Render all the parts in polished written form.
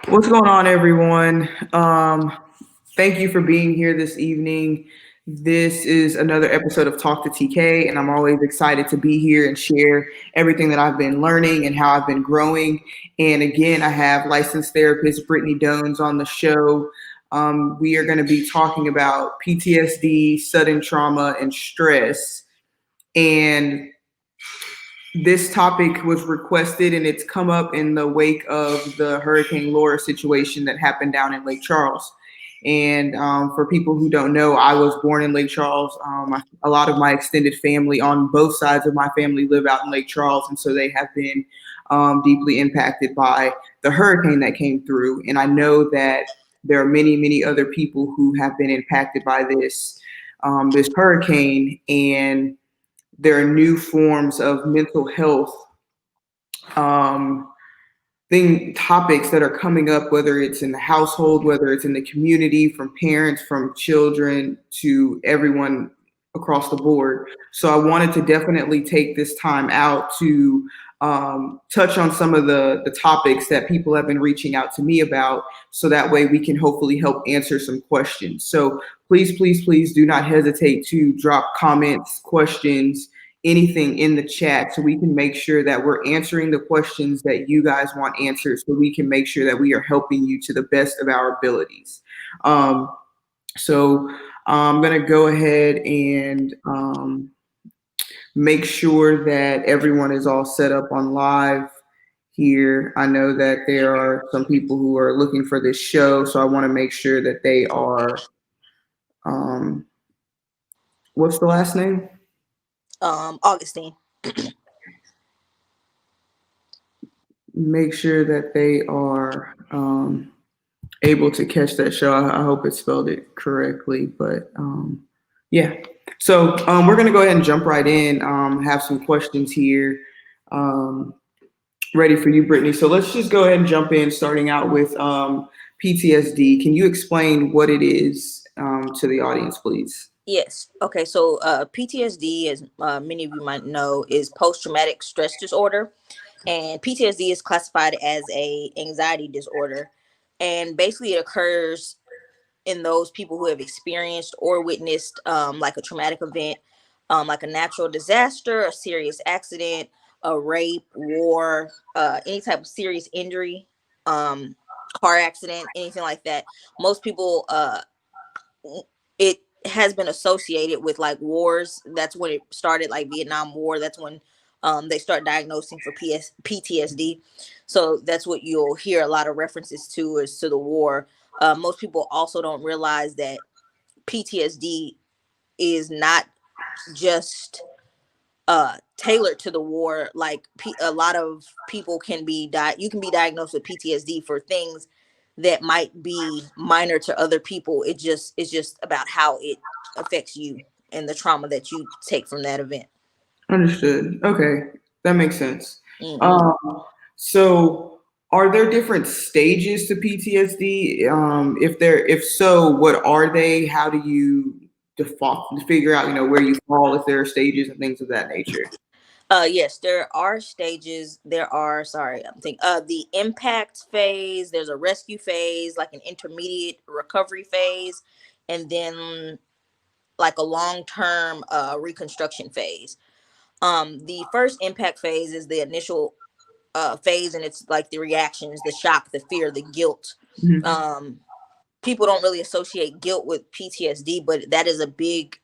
What's going on, everyone? Thank you for being here this evening. This is another episode of Talk to TK, and I'm always excited to be here and share everything that I've been learning and how I've been growing. And again, I have licensed therapist Brittany Dones on the show. We are going to be talking about PTSD, sudden trauma, and stress. And this topic was requested and it's come up in the wake of the Hurricane Laura situation that happened down in Lake Charles. And for people who don't know, I was born in Lake Charles. A lot of my extended family on both sides of my family live out in Lake Charles. And so they have been deeply impacted by the hurricane that came through. And I know that there are many, many other people who have been impacted by this hurricane. And there are new forms of mental health um, topics that are coming up, whether it's in the household, whether it's in the community, from parents, from children to everyone across the board. So I wanted to definitely take this time out to touch on some of the topics that people have been reaching out to me about, so that way we can hopefully help answer some questions. So please, please, please do not hesitate to drop comments, questions, anything in the chat, so we can make sure that we're answering the questions that you guys want answered, so we can make sure that we are helping you to the best of our abilities. So I'm going to go ahead and make sure that everyone is all set up on live here. I know that there are some people who are looking for this show, so I want to make sure that they are. What's the last name? Augustine. Make sure that they are able to catch that show. I hope it spelled it correctly, but yeah. So we're gonna go ahead and jump right in. Have some questions here ready for you, Brittany. So let's just go ahead and jump in, starting out with PTSD. Can you explain what it is to the audience, please? Yes. Okay. So PTSD, as many of you might know, is post-traumatic stress disorder, and PTSD is classified as a anxiety disorder, and basically it occurs in those people who have experienced or witnessed like a traumatic event, like a natural disaster, a serious accident, a rape, war, any type of serious injury, um, car accident, anything like that. Most people, it has been associated with like wars. That's when it started, like Vietnam War. That's when they start diagnosing for PTSD. So that's what you'll hear a lot of references to, is to the war. Most people also don't realize that PTSD is not just tailored to the war. Like a lot of people can be you can be diagnosed with PTSD for things that might be minor to other people. It's just about how it affects you and the trauma that you take from that event. Understood. Okay, that makes sense. Mm-hmm. Um, so, are there different stages to PTSD? If so, what are they? How do you default figure out, where you fall, if there are stages and things of that nature? Yes, there are stages. There are, sorry, I'm thinking the impact phase, there's a rescue phase, like an intermediate recovery phase, and then like a long-term reconstruction phase. The first impact phase is the initial phase, and it's like the reactions, the shock, the fear, the guilt. Mhm. Um, People don't really associate guilt with PTSD, but that is a big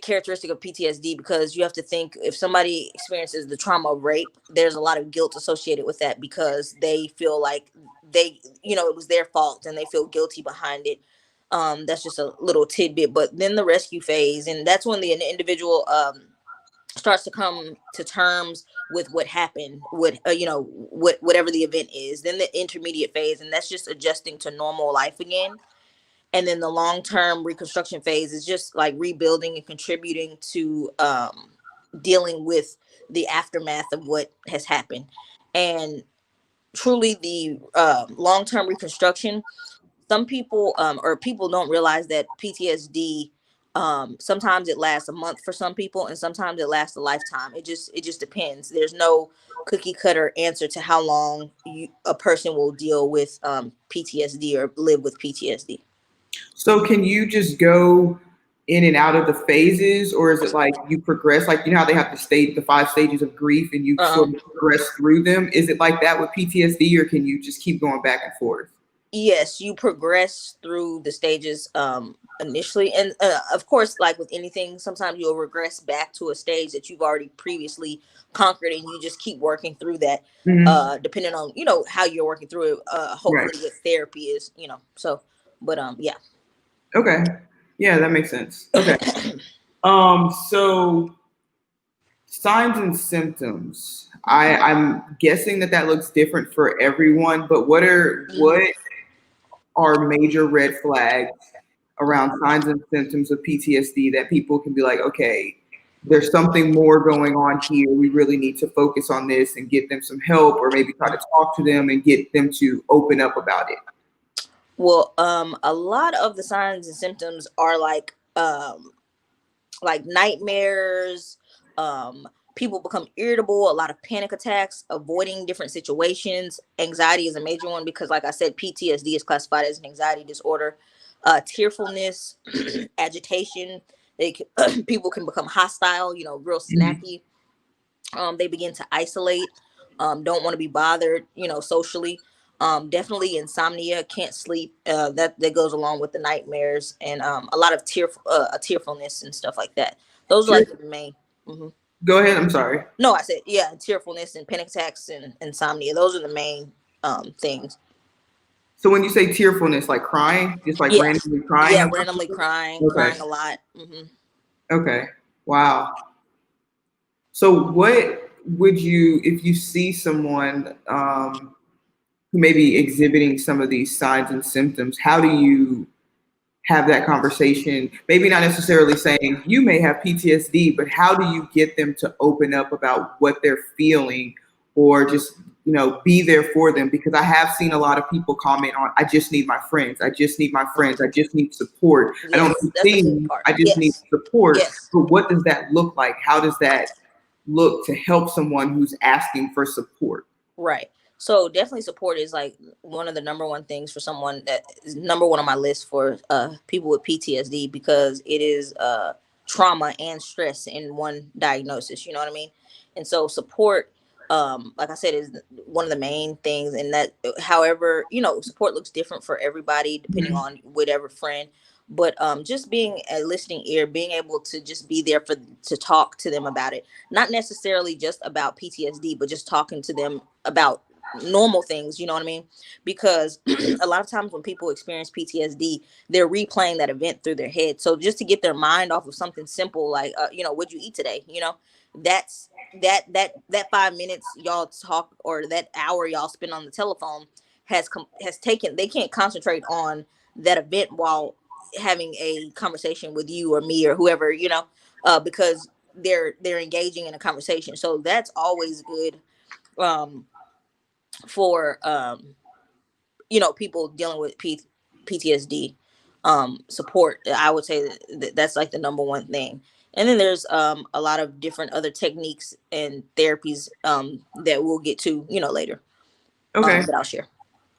characteristic of PTSD, because you have to think, if somebody experiences the trauma of rape, there's a lot of guilt associated with that, because they feel like it was their fault and they feel guilty behind it. That's just a little tidbit. But then the rescue phase, and that's when the individual starts to come to terms with what happened, whatever the event is. Then the intermediate phase, and that's just adjusting to normal life again. And then the long-term reconstruction phase is just like rebuilding and contributing to dealing with the aftermath of what has happened. And truly, the long-term reconstruction, some people or people don't realize that PTSD Sometimes it lasts a month for some people, and sometimes it lasts a lifetime. It just depends. There's no cookie cutter answer to how long a person will deal with PTSD or live with PTSD. So can you just go in and out of the phases, or is it like you progress? Like you know how they have the 5 stages of grief, and you sort Um, of progress through them. Is it like that with PTSD, or can you just keep going back and forth? yes, you progress through the stages initially, and of course, like with anything, sometimes you'll regress back to a stage that you've already previously conquered, and you just keep working through that. Hmm. Depending on how you're working through it, Right. hopefully with therapy is so, but yeah. Okay. Yeah, that makes sense. Okay. So signs and symptoms. I'm guessing that looks different for everyone, but what are major red flags around signs and symptoms of PTSD that people can be like, okay, there's something more going on here. We really need to focus on this and get them some help, or maybe try to talk to them and get them to open up about it. Well, a lot of the signs and symptoms are like nightmares. People become irritable, a lot of panic attacks, avoiding different situations. Anxiety is a major one because, like I said, PTSD is classified as an anxiety disorder. Tearfulness, agitation. People can become hostile, real Mhm. snappy. They begin to isolate, don't want to be bothered, socially. Definitely insomnia, can't sleep. That goes along with the nightmares, and a lot of tearfulness and stuff like that. Those are Tear- like the main. hmm Go ahead. I'm sorry. No, I said yeah, tearfulness and panic attacks and insomnia. Those are the main things. So when you say tearfulness, like crying, just like Yeah, randomly crying yeah, about randomly something? crying, Okay. crying a lot. Okay. Wow. So what would you, if you see someone who may be exhibiting some of these signs and symptoms, how do you have that conversation? Maybe not necessarily saying you may have PTSD, but how do you get them to open up about what they're feeling, or just be there for them? Because I have seen a lot of people comment on, I just need my friends, I just need my friends, I just need support, I don't Yes, need that's a big things, part. I just need Yes, support. yes. But what does that look like? How does that look to help someone who's asking for support? Right. So definitely support is like one of the number one things for someone that is number one on my list for people with PTSD, because it is trauma and stress in one diagnosis, you know what I mean? And so support, like I said, is one of the main things. And that, however, support looks different for everybody depending Mhm. on whatever friend. But just being a listening ear, being able to just be there for to talk to them about it, not necessarily just about PTSD, but just talking to them about normal things, you know what I mean? Because a lot of times when people experience PTSD, they're replaying that event through their head. So just to get their mind off of something simple like, what'd you eat today? That's that 5 minutes y'all talk, or that hour y'all spend on the telephone, has taken. They can't concentrate on that event while having a conversation with you or me or whoever, because they're engaging in a conversation. So that's always good um for people dealing with PTSD. Support, I would say that's like the number one thing. And then there's a lot of different other techniques and therapies that we'll get to later, Okay. that I'll share.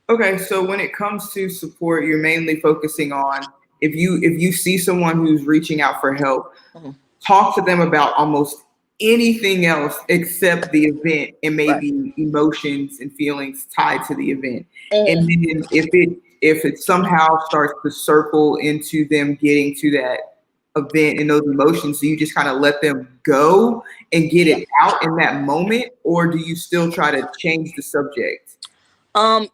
Okay, so when it comes to support, you're mainly focusing on, if you see someone who's reaching out for help, Mhm. talk to them about almost anything else except the event, and Right. maybe emotions and feelings tied to the event. And Mhm. then if it somehow starts to circle into them getting to that event and those emotions, do you just kind of let them go and get Yeah. it out in that moment, or do you still try to change the subject?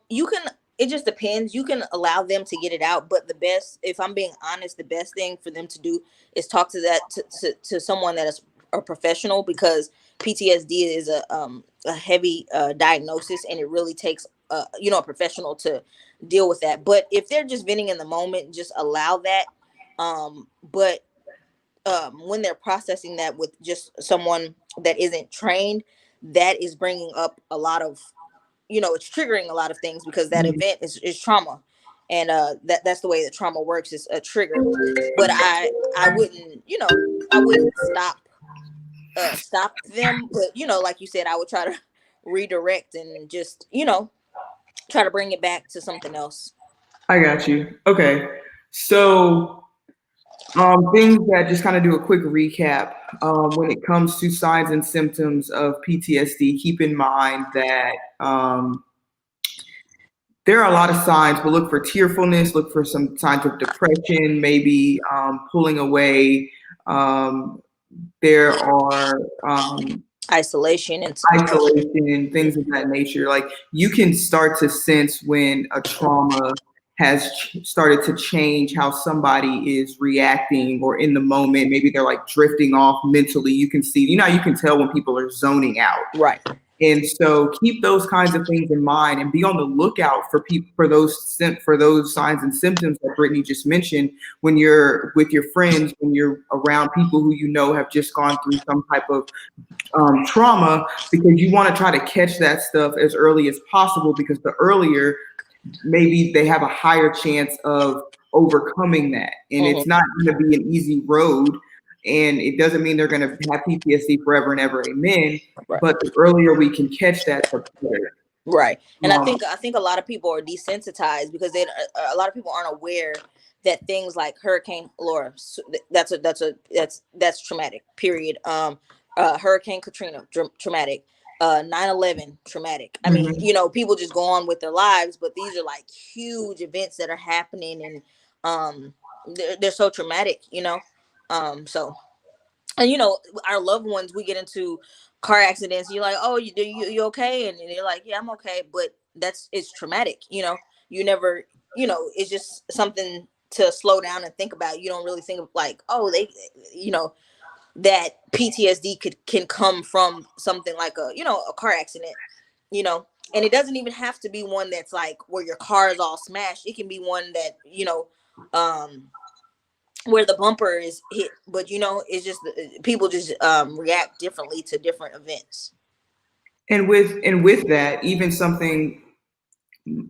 You can. It just depends. You can allow them to get it out, but the best, if I'm being honest, the best thing for them to do is talk to to someone that is a professional, because PTSD is a heavy diagnosis, and it really takes a professional to deal with that. But if they're just venting in the moment, just allow that. But when they're processing that with just someone that isn't trained, that is bringing up a lot of, it's triggering a lot of things, because that Mhm. event is trauma. and that's the way that trauma works, is a trigger. But I wouldn't, I wouldn't stop them, but like you said, I would try to redirect and just try to bring it back to something else. I got you. Okay. So, things that just kind of do a quick recap. When it comes to signs and symptoms of PTSD, keep in mind that there are a lot of signs, but look for tearfulness, look for some signs of depression, maybe pulling away. Um, there are Isolation and isolation, things of that nature. Like you can start to sense when a trauma has started to change how somebody is reacting or in the moment. Maybe they're like drifting off mentally. You can see, you can tell when people are zoning out. right. And so keep those kinds of things in mind and be on the lookout for people for those signs and symptoms that Brittany just mentioned when you're with your friends, when you're around people who have just gone through some type of trauma, because you want to try to catch that stuff as early as possible, because the earlier, maybe they have a higher chance of overcoming that. And Hmm. it's not going to be an easy road. And it doesn't mean they're going to have PTSD forever and ever, amen. Right. But the earlier we can catch that, the better. Right. And I Um, think a lot of people are desensitized because a lot of people aren't aware that things like Hurricane Laura, that's traumatic. Period. Hurricane Katrina, traumatic. 9/11, traumatic. I mean, mhm. people just go on with their lives, but these are like huge events that are happening, and they're so traumatic. So, and our loved ones, we get into car accidents, you're like, oh, you okay, and you're like, yeah, I'm okay, but it's traumatic. You never, it's just something to slow down and think about. You don't really think of like, oh, they, you know that PTSD can come from something like a car accident. you know and it doesn't even have to be one that's like where your car is all smashed. It can be one that um where the bumper is hit, but it's just people just react differently to different events. And with that, even something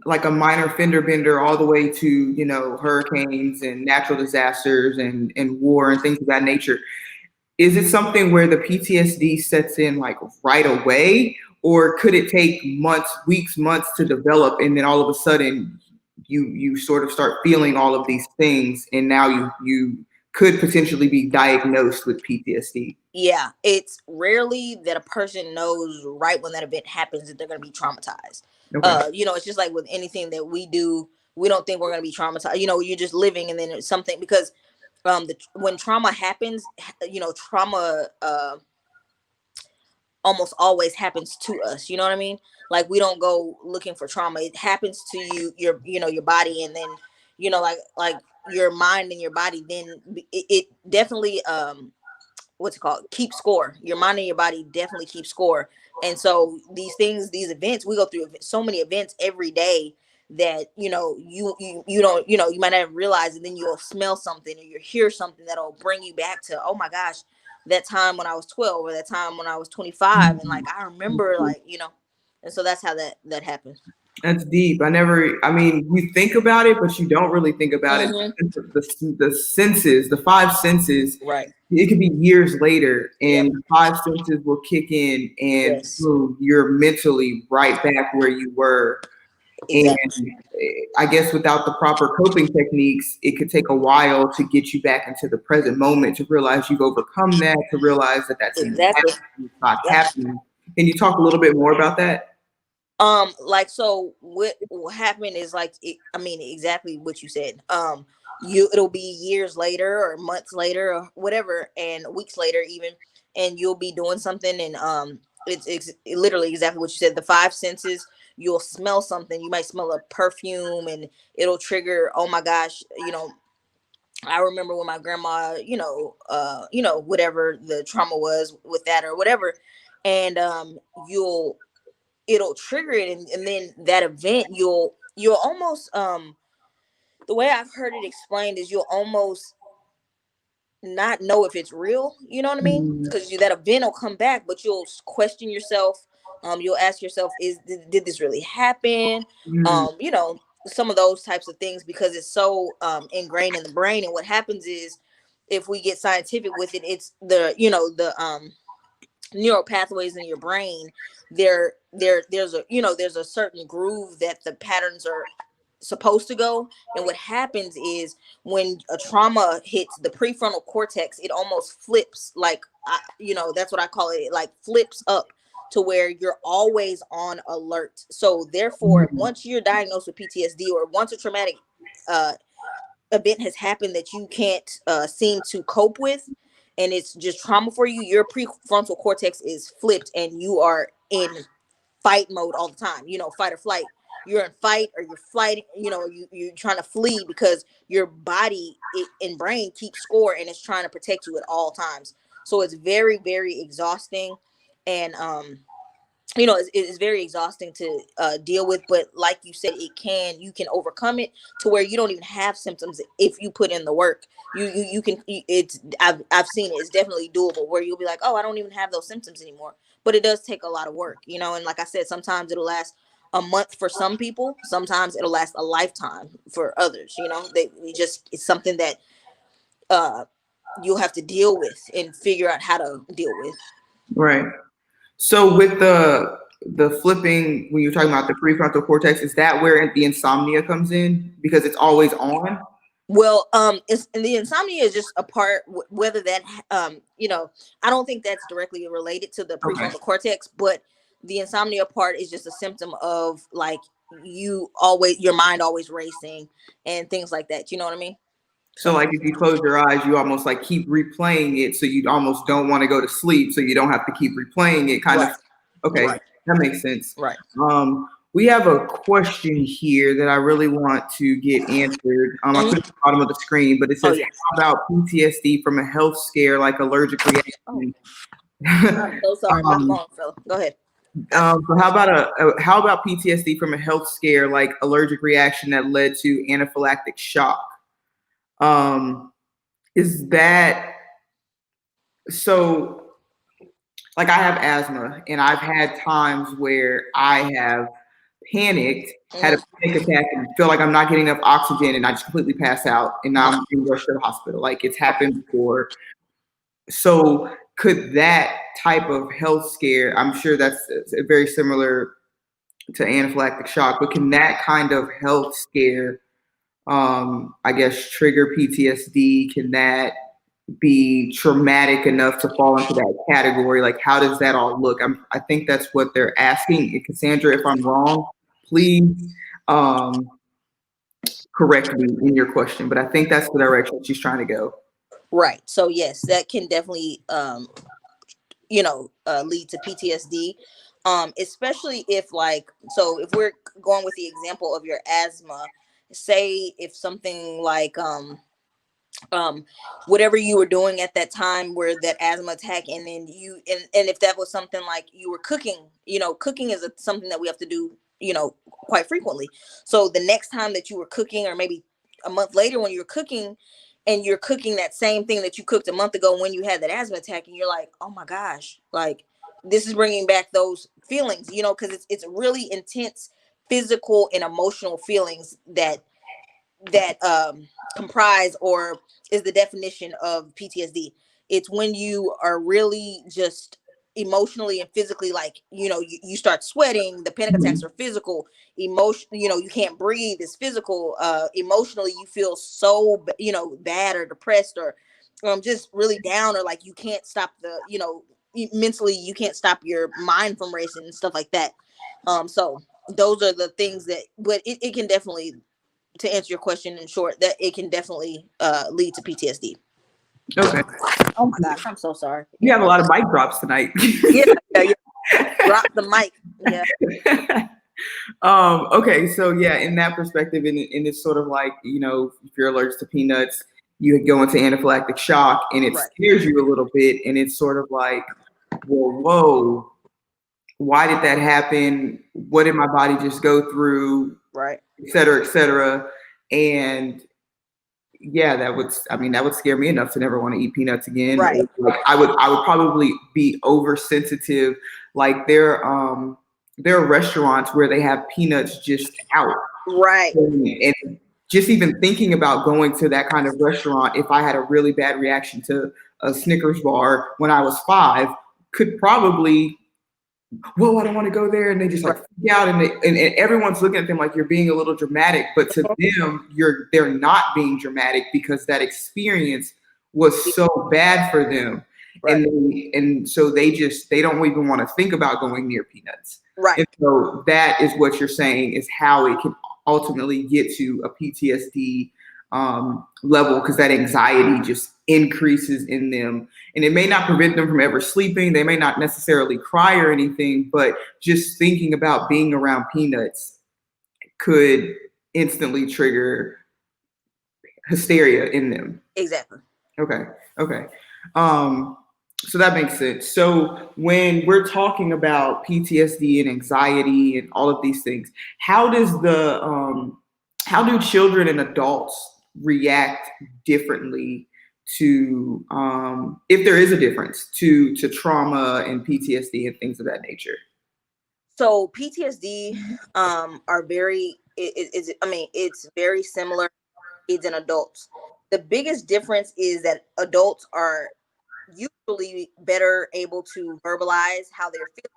like a minor fender bender all the way to hurricanes and natural disasters and war and things of that nature. Is it something where the PTSD sets in like right away, or could it take months, weeks, months to develop, and then all of a sudden you sort of start feeling all of these things, and now you could potentially be diagnosed with PTSD? Yeah, it's rarely that a person knows right when that event happens that they're going to be traumatized. Okay. It's just like with anything that we do, we don't think we're going to be traumatized. You're just living, and then it's something, because when trauma happens, trauma almost always happens to us. You know what I mean? Like, we don't go looking for trauma. It happens to you, your body, and then like your mind and your body. Then it definitely what's it called, keep score. Your mind and your body definitely keep score. And so these things, these events, we go through so many events every day that you don't, you might not realize, and then you'll smell something or you hear something that'll bring you back to, oh my gosh, that time when I was 12, or that time when I was 25, and like I remember, like, and so that's how that happened. That's deep. I mean, you think about it, but you don't really think about it. Hmm. The senses, the five senses, Right. it could be years later, Yep. and the five senses will kick in, and Yes. boom, you're mentally right back where you were. And Exactly. I guess without the proper coping techniques, it could take a while to get you back into the present moment, to realize you've overcome that, to realize that that's in the Exactly. past, it's not Yep. happening. Can you talk a little bit more about that? Like, so what happened is, like, I mean, exactly what you said. It'll be years later or months later or whatever, and weeks later even, and you'll be doing something, and it's literally exactly what you said. The five senses, you'll smell something, you might smell a perfume, and it'll trigger, oh my gosh, I remember when my grandma, whatever the trauma was with that or whatever, and you'll it'll trigger it, and then that event, you'll almost the way I've heard it explained is you'll almost not know if it's real. You know what I mean? Mm, Because that event will come back, but you'll question yourself. You'll ask yourself, did this really happen? mm, You know some of those types of things because it's so ingrained in the brain. And what happens is, if we get scientific with it, it's the neural pathways in your brain. There's a there's a certain groove that the patterns are supposed to go. And what happens is, when a trauma hits the prefrontal cortex, it almost flips, like that's what I call it. It like flips up to where you're always on alert. So therefore, Mhm. once you're diagnosed with PTSD, or once a traumatic uh event has happened that you can't seem to cope with, and it's just trauma for you, your prefrontal cortex is flipped and you are in fight mode all the time, fight or flight. You're in fight, or you're fighting, you're trying to flee, because your body and brain keeps score and it's trying to protect you at all times. So it's very, very exhausting. And it's very exhausting to deal with. But like you said, you can overcome it to where you don't even have symptoms if you put in the work. You can, I've seen it. It's definitely doable, where you'll be like, oh, I don't even have those symptoms anymore. But it does take a lot of work, and like I said, sometimes it'll last a month for some people, sometimes it'll last a lifetime for others. It's something that uh you'll have to deal with and figure out how to deal with. Right. So with the flipping, when you're talking about the prefrontal cortex, is that where the insomnia comes in because it's always on? Well, it's, and the insomnia is just a part. Whether that, I don't think that's directly related to the Okay. prefrontal cortex, but the insomnia part is just a symptom of, like, your mind always racing and things like that. You know what I mean? So So like if you close your eyes, you almost like keep replaying it, so you almost don't want to go to sleep, so you don't have to keep replaying it. Kind of. right, Okay, right, that makes sense. right. We have a question here that I really want to get answered. I put it Mhm. at the bottom of the screen, but it Oh says, yeah. how about PTSD from a health scare like allergic Oh, reaction? I'm so sorry. Go um, on, fella. Go ahead. so how about PTSD from a health scare like allergic reaction that led to anaphylactic shock? Um, is that so? Like I have asthma, and I've had times where I have panicked, had a Mhm. panic attack, and feel like I'm not getting enough oxygen, and I just completely pass out, and now I'm being rushed to the hospital. Like it's happened before. So could that type of health scare? I'm sure that's very similar to anaphylactic shock, but can that kind of health scare, I guess, trigger PTSD? Can that be traumatic enough to fall into that category? Like, how does that all look? I think that's what they're asking. Cassandra, if I'm wrong, please um, correct me in your question. But I think that's the direction she's trying to go. Right. So yes, that can definitely lead to PTSD. Especially if, like, so if we're going with the example of your asthma, say if something like um whatever you were doing at that time where that asthma attack, and then and if that was something like you were cooking. Cooking is something that we have to do quite frequently. So the next time that you were cooking, or maybe a month later when you're cooking, and you're cooking that same thing that you cooked a month ago when you had that asthma attack, and you're like, oh my gosh, like, this is bringing back those feelings, because it's really intense physical and emotional feelings that comprise, or is the definition of PTSD. It's when you are really just emotionally and physically, like, you start sweating. The panic attacks Mhm. are physical. Emotion, you can't breathe, is physical. Emotionally, you feel so bad or depressed, or just really down, or like you can't stop mentally you can't stop your mind from racing and stuff like that. So those are the things that, but it can definitely, to answer your question in short, that it can definitely lead to PTSD. Okay. Oh my gosh, I'm so sorry. You Yeah. have a lot of mic drops tonight. Yeah, yeah, yeah. Drop the mic. Yeah. Okay, so yeah, in that perspective, and it's sort of like, if you're allergic to peanuts, you go into anaphylactic shock, and it Right. scares you a little bit, and it's sort of like, well, whoa, why did that happen? What did my body just go through? Right. Et cetera, et cetera. And yeah, that would scare me enough to never want to eat peanuts again. Right. Or like I would probably be oversensitive. Like there are restaurants where they have peanuts just out. Right. And just even thinking about going to that kind of restaurant, if I had a really bad reaction to a Snickers bar when I was 5, could probably, whoa, I don't want to go there. And they just like Right. freak out, and everyone's looking at them like you're being a little dramatic. But to them, they're not being dramatic because that experience was so bad for them. Right. And so they don't even want to think about going near peanuts. Right. And so that is what you're saying is how it can ultimately get to a PTSD level, because that anxiety just increases in them, and it may not prevent them from ever sleeping. They may not necessarily cry or anything, but just thinking about being around peanuts could instantly trigger hysteria in them. Exactly. Okay. Okay. Um, so that makes sense. So when we're talking about PTSD and anxiety and all of these things, how do children and adults react differently to, if there is a difference to trauma and PTSD and things of that nature? So PTSD are very is I mean it's very similar kids and adults. The biggest difference is that adults are usually better able to verbalize how they're feeling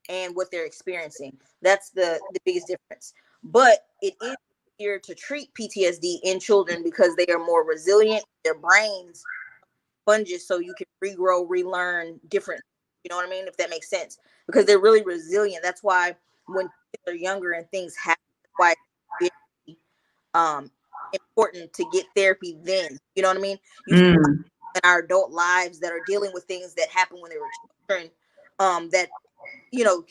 and what they're experiencing. That's the biggest difference. But it is easier to treat PTSD in children because they are more resilient. Their brains sponges, so you can regrow, relearn different. You know what I mean? If that makes sense, because they're really resilient. That's why when kids are younger and things happen, that's why it's very um important to get therapy then. You know what I mean? You see Mm, in our adult lives that are dealing with things that happened when they were children, that you know,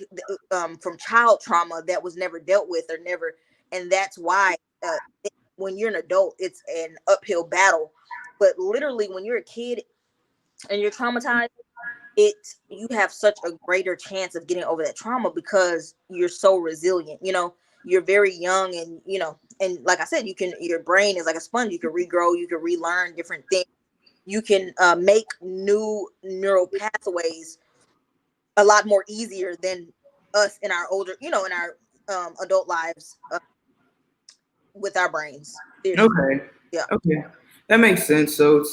from child trauma that was never dealt with or never, and that's why uh, when you're an adult, it's an uphill battle. But literally, when you're a kid and you're traumatized, it you have such a greater chance of getting over that trauma because you're so resilient. You know, you're very young, and you know, and like I said, you can your brain is like a sponge. You can regrow, you can relearn different things. You can make new neural pathways a lot more easier than us in our older, you know, in our adult lives with our brains. Seriously, okay. yeah, Okay. That makes sense. So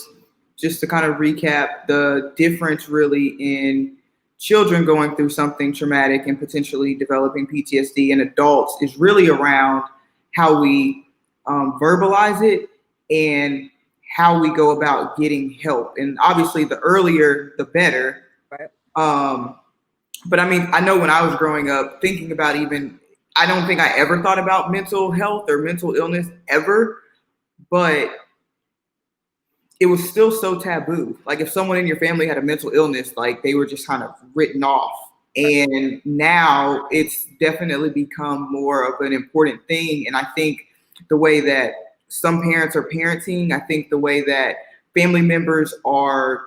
just to kind of recap, the difference really in children going through something traumatic and potentially developing PTSD and adults is really around how we verbalize it and how we go about getting help. And obviously, the earlier, the better. right. Um, but I mean, I know when I was growing up, thinking about even, I don't think I ever thought about mental health or mental illness ever, but it was still so taboo. Like if someone in your family had a mental illness, like they were just kind of written off. And now it's definitely become more of an important thing. And I think the way that some parents are parenting, I think the way that family members are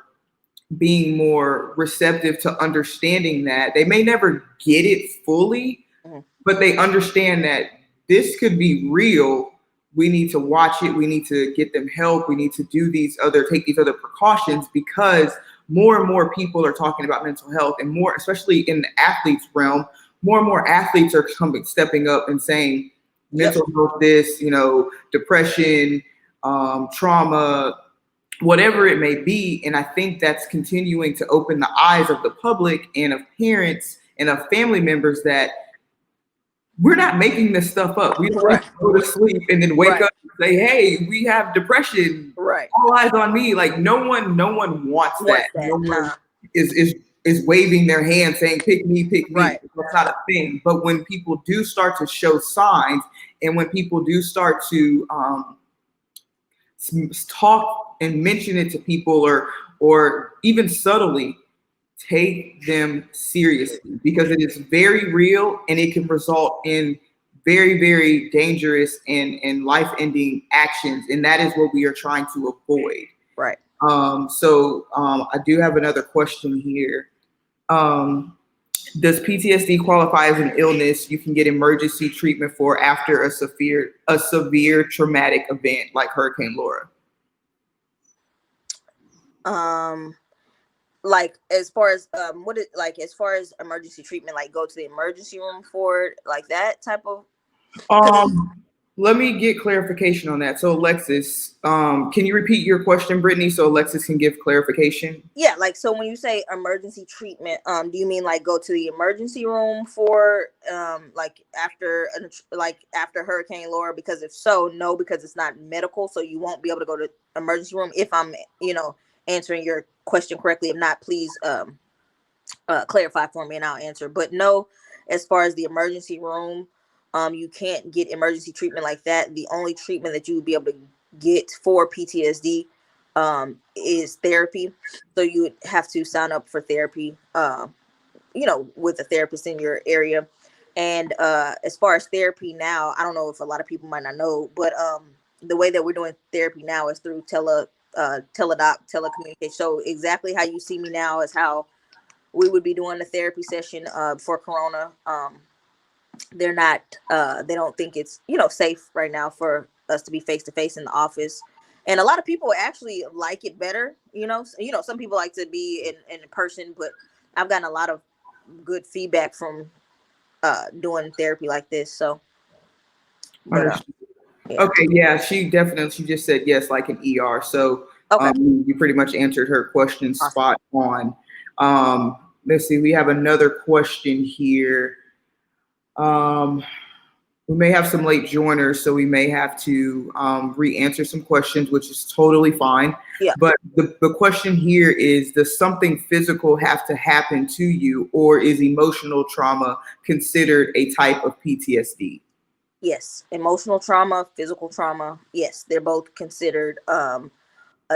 being more receptive to understanding that they may never get it fully, Mhm. but they understand that this could be real. We need to watch it. We need to get them help. We need to take these other precautions, because more and more people are talking about mental health, and more, especially in the athletes realm, more and more athletes are stepping up and saying Yep. mental health, this, depression, trauma, whatever it may be. And I think that's continuing to open the eyes of the public and of parents and of family members that we're not making this stuff up. We don't Right. just go to sleep and then wake Right. up and say, "Hey, we have depression. Right. All eyes on me." Like no one wants that. What's No that? one Nah. is waving their hand saying, "Pick me, pick me." Right. That's not a thing. But when people do start to show signs, and when people do start to talk and mention it to people, or even subtly, take them seriously, because it is very real and it can result in very, very dangerous and life-ending actions. And that is what we are trying to avoid. Right. I do have another question here. Um, does PTSD qualify as an illness you can get emergency treatment for after a severe traumatic event like Hurricane Laura? Um, like as far as what it like as far as emergency treatment, like go to the emergency room for it, like that type of because Um, let me get clarification on that. So, Alexis, can you repeat your question, Brittany, so Alexis can give clarification? Yeah, like, so when you say emergency treatment, do you mean like go to the emergency room for like like after Hurricane Laura? Because if so, no, because it's not medical, so you won't be able to go to emergency room. If I'm, answering your question correctly. If not, please clarify for me and I'll answer. But no, as far as the emergency room, you can't get emergency treatment like that. The only treatment that you would be able to get for PTSD is therapy. So you would have to sign up for therapy, with a therapist in your area. And as far as therapy now, I don't know if a lot of people might not know, but the way that we're doing therapy now is through telecommunication. So exactly how you see me now is how we would be doing a therapy session for Corona. They're not, they don't think it's, safe right now for us to be face to face in the office. And a lot of people actually like it better. Some people like to be in person, but I've gotten a lot of good feedback from doing therapy like this. So, but Understood. yeah. Okay, yeah, she just said yes, like an ER. So Okay. you pretty much answered her question Awesome. spot on. Let's see, we have another question here. Um, we may have some late joiners, so we may have to re-answer some questions, which is totally fine. Yeah. But the question here is, does something physical have to happen to you, or is emotional trauma considered a type of PTSD? Yes. Emotional trauma, physical trauma. Yes, they're both considered a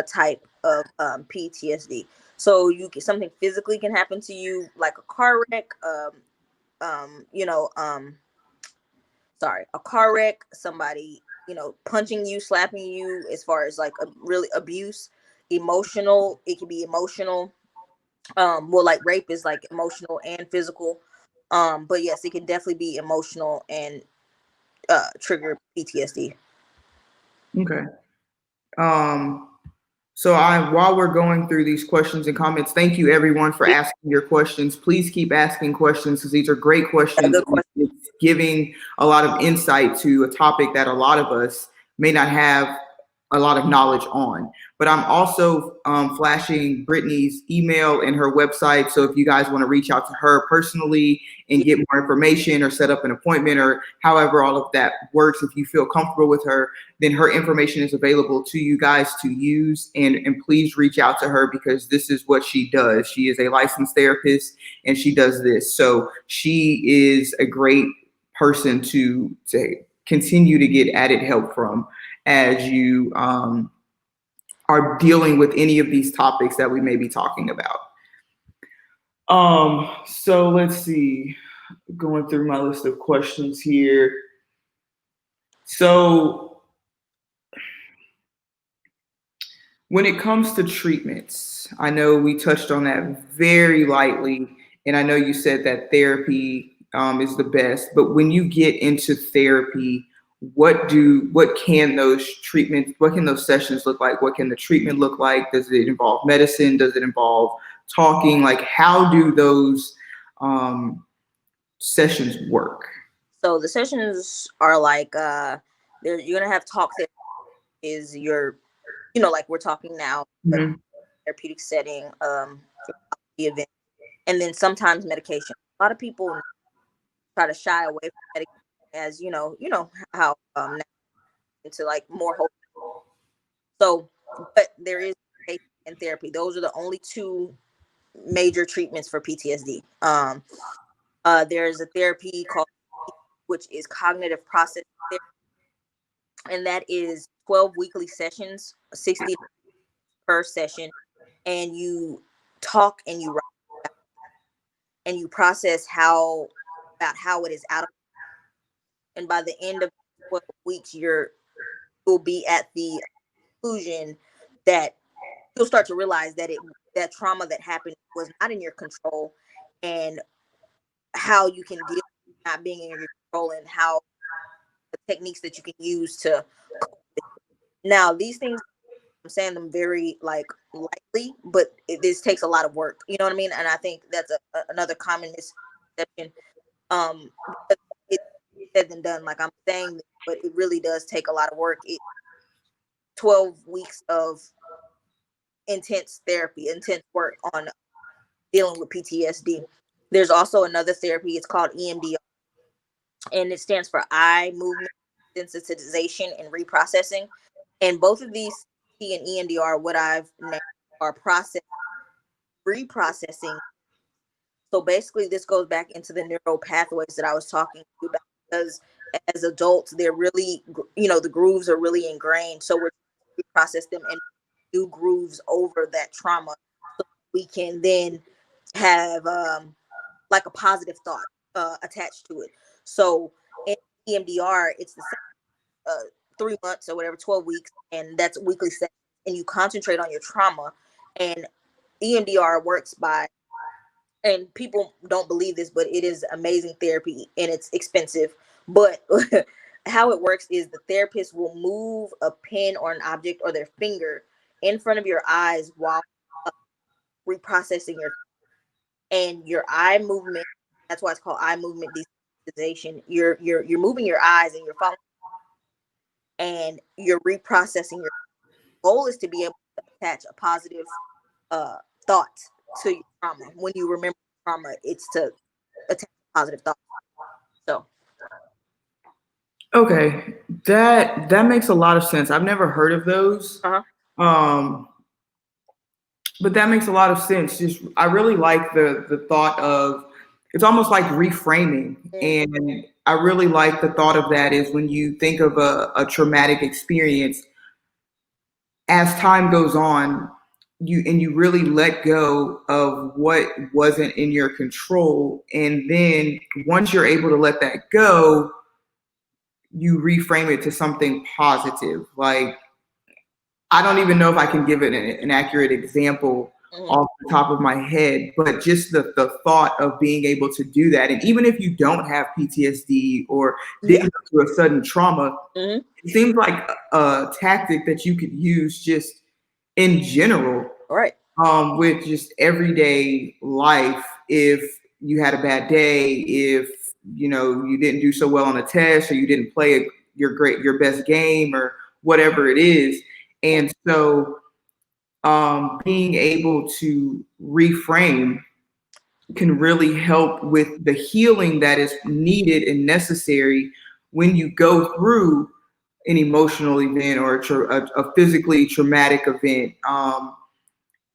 type of PTSD. So something physically can happen to you, like a car wreck. Um, you know, um, a car wreck, somebody, punching you, slapping you, as far as like a really abuse. Emotional, it can be emotional. Well, like rape is like emotional and physical. But yes, it can definitely be emotional and trigger PTSD. Okay. Um, So while we're going through these questions and comments, thank you everyone for Yeah, asking your questions. Please keep asking questions because these are great a questions. good question. It's giving a lot of insight to a topic that a lot of us may not have a lot of knowledge on. But I'm also flashing Brittany's email and her website. So if you guys want to reach out to her personally and Yeah, get more information or set up an appointment or however all of that works, if you feel comfortable with her, then her information is available to you guys to use. And please reach out to her because this is what she does. She is a licensed therapist and she does this. So she is a great person to continue to get added help from as you are dealing with any of these topics that we may be talking about. So let's see, going through my list of questions here. So when it comes to treatments, I know we touched on that very lightly, and I know you said that therapy is the best. But when you get into therapy, what can those sessions look like? What can the treatment look like? Does it involve medicine? Does it involve talking? Like, how do those sessions work? so the sessions are like you're gonna have talk therapy, is your, like we're talking now, a Mhm. therapeutic setting, the event, and then sometimes medication. A lot of people try to shy away from medication, as how now into like more hope. So, but there is medication and therapy. Those are the only two major treatments for PTSD. There's a therapy called, which is cognitive process therapy, and that is 12 weekly sessions, 60 per session, and you talk and you write and you process how it is out of, and by the end of 12 weeks you'll be at the conclusion that you'll start to realize that trauma that happened was not in your control, and how you can deal with not being in your control, and how the techniques that you can use to cope with it. Now these things, I'm saying them very like lightly, but this takes a lot of work, you know what I mean? And I think that's another common misconception, because it's said than done. Like I'm saying, but it really does take a lot of work. 12 weeks of intense therapy, intense work on dealing with PTSD. There's also another therapy. It's called EMDR, and it stands for eye movement sensitization and reprocessing. And both of these, C and EMDR, what I've named are process reprocessing. So basically, this goes back into the neural pathways that I was talking to you about, because as adults, they're really, the grooves are really ingrained. So we're trying to reprocess them and new grooves over that trauma, so we can then have like a positive thought attached to it. So in EMDR, it's the same 3 months or whatever, 12 weeks, and that's weekly sessions, and you concentrate on your trauma. And EMDR works by, and people don't believe this, but it is amazing therapy and it's expensive. But how it works is the therapist will move a pen or an object or their finger in front of your eyes while uh, reprocessing your eye movement. That's why it's called eye movement desensitization. You're moving your eyes and you're following and you're reprocessing. Your goal is to be able to attach a positive uh, thought to your trauma. When you remember trauma, it's to attach a positive thought. So, Okay, that makes a lot of sense. I've never heard of those. uh-huh. Um, but that makes a lot of sense. Just I really like the thought of it's almost like reframing, Mm, and I really like the thought of that is when you think of a traumatic experience, as time goes on, you really let go of what wasn't in your control, and then once you're able to let that go, you reframe it to something positive. Like I don't even know if I can give it an accurate example mhm. off the top of my head, but just the thought of being able to do that. And even if you don't have PTSD or Yeah. didn't go through a sudden trauma, Hmm. it seems like a tactic that you could use just in general All right. with just everyday life. If you had a bad day, if you didn't do so well on a test, or you didn't play your best game, or whatever it is, and so being able to reframe can really help with the healing that is needed and necessary when you go through an emotional event or a physically traumatic event.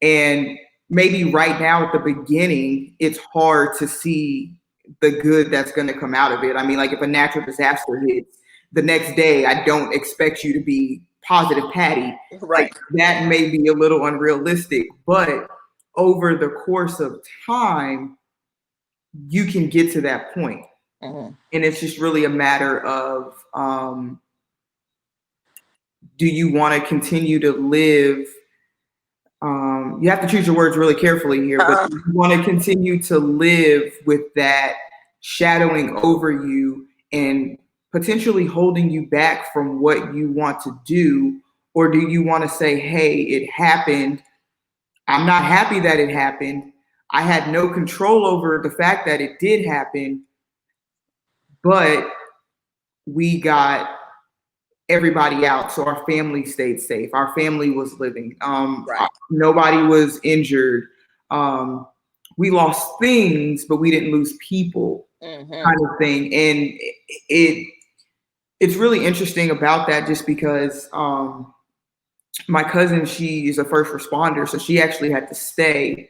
And maybe right now at the beginning, it's hard to see the good that's going to come out of it. I mean, like if a natural disaster hits the next day, I don't expect you to be positive Patty. Like Right. that may be a little unrealistic, but over the course of time, you can get to that point. Hmm. And it's just really a matter of do you want to continue to live you have to choose your words really carefully here, but Uh, you want to continue to live with that shadowing over you and potentially holding you back from what you want to do? Or do you want to say, hey, it happened. I'm not happy that it happened. I had no control over the fact that it did happen, but we got everybody out, so our family stayed safe. Our family was living. right. Nobody was injured. Um, we lost things, but we didn't lose people, Hmm. kind of thing. And it it's really interesting about that, just because my cousin, she is a first responder, so she actually had to stay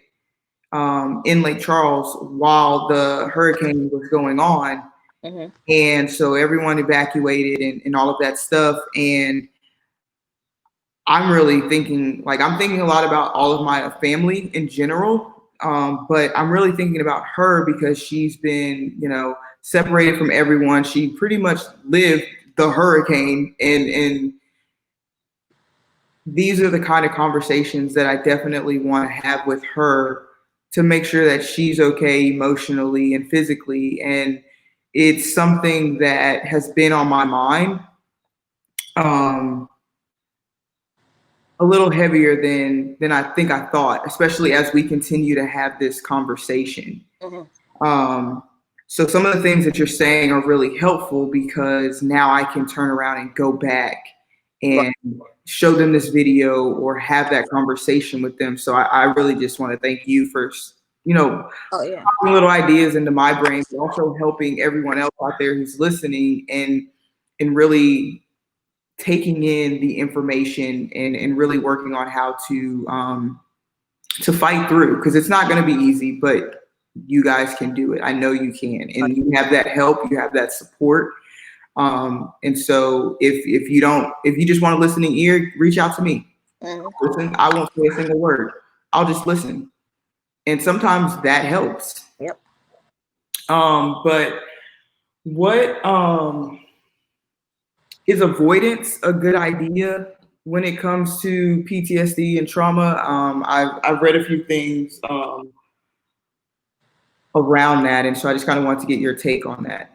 in Lake Charles while the hurricane was going on, Hmm. and so everyone evacuated and all of that stuff. And I'm really thinking, like, I'm thinking a lot about all of my family in general, but I'm really thinking about her because she's been, separated from everyone. She pretty much lived the hurricane, and these are the kind of conversations that I definitely want to have with her to make sure that she's okay emotionally and physically. And it's something that has been on my mind. Um, a little heavier than I think I thought, especially as we continue to have this conversation. Hmm. Um, So some of the things that you're saying are really helpful because now I can turn around and go back Right. and show them this video or have that conversation with them. So I really just want to thank you for, you know, Oh yeah. popping little ideas into my brain, but also helping everyone else out there who's listening and really taking in the information and really working on how to fight through because it's not going to be easy, but you guys can do it. I know you can, and you have that help, you have that support. And so if you just want a listening ear, reach out to me. Hmm. Listen, I won't say a single word. I'll just listen, and sometimes that helps. Yep. But what is avoidance a good idea when it comes to PTSD and trauma? I've read a few things around that, and so I just kind of want to get your take on that.